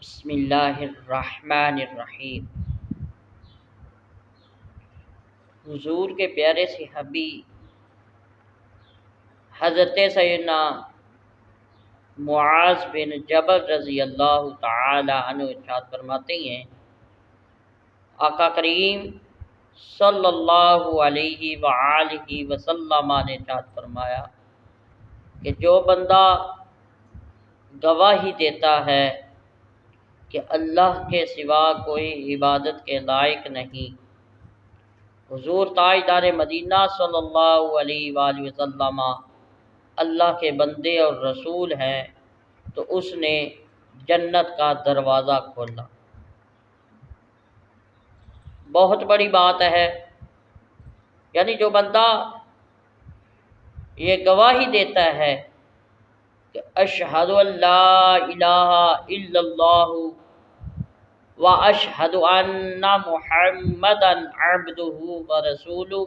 بسم اللہ الرحمن الرحیم۔ حضور کے پیارے صحابی حضرت سیدنا معاذ بن جبل رضی اللہ تعالی عنہ ارشاد فرماتے ہیں، آقا کریم صلی اللہ علیہ وآلہ وسلم نے ارشاد فرمایا کہ جو بندہ گواہی دیتا ہے کہ اللہ کے سوا کوئی عبادت کے لائق نہیں، حضور تاجدار مدینہ صلی اللہ علیہ وآلہ وسلم اللہ کے بندے اور رسول ہیں، تو اس نے جنت کا دروازہ کھولا۔ بہت بڑی بات ہے، یعنی جو بندہ یہ گواہی دیتا ہے کہ اشہد ان لا الہ الا اللہ واشہد ان محمدا عبدہ ورسولہ،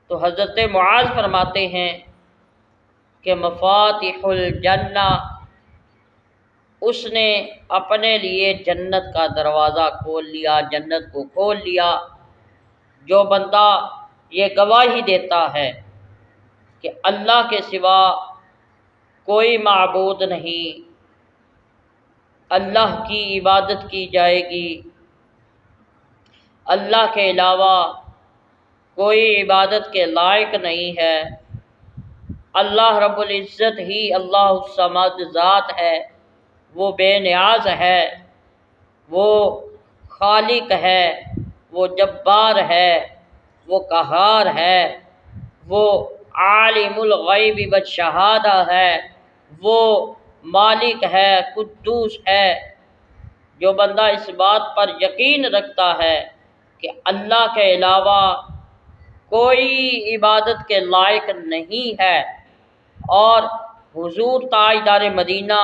تو حضرت معاذ فرماتے ہیں کہ مفاتیح الجنہ، اس نے اپنے لیے جنت کا دروازہ کھول لیا، جنت کو کھول لیا۔ جو بندہ یہ گواہی دیتا ہے کہ اللہ کے سوا کوئی معبود نہیں، اللہ کی عبادت کی جائے گی، اللہ کے علاوہ کوئی عبادت کے لائق نہیں ہے، اللہ رب العزت ہی اللہ الصمد ذات ہے، وہ بے نیاز ہے، وہ خالق ہے، وہ جبار ہے، وہ قہار ہے، وہ عالم الغیب والشہادہ ہے، وہ مالک ہے، قدوس ہے۔ جو بندہ اس بات پر یقین رکھتا ہے کہ اللہ کے علاوہ کوئی عبادت کے لائق نہیں ہے، اور حضور تاجدار مدینہ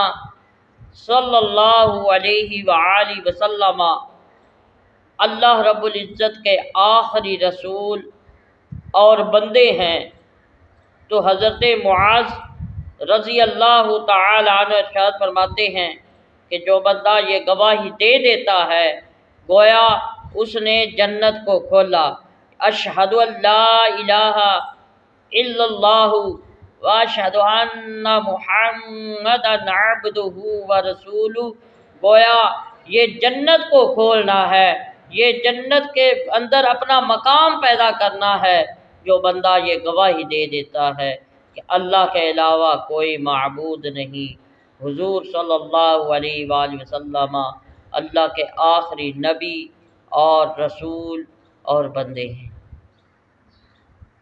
صلی اللہ علیہ وآلہ وسلم اللہ رب العزت کے آخری رسول اور بندے ہیں، تو حضرت معاذ رضی اللہ تعالی عنہ ارشاد فرماتے ہیں کہ جو بندہ یہ گواہی دے دیتا ہے گویا اس نے جنت کو کھولا۔ اشہد ان لا الہ الا اللہ واشہد ان محمدا عبدہ ورسولہ، گویا یہ جنت کو کھولنا ہے، یہ جنت کے اندر اپنا مقام پیدا کرنا ہے۔ جو بندہ یہ گواہی دے دیتا ہے کہ اللہ کے علاوہ کوئی معبود نہیں، حضور صلی اللہ علیہ وآلہ وسلم اللہ کے آخری نبی اور رسول اور بندے ہیں۔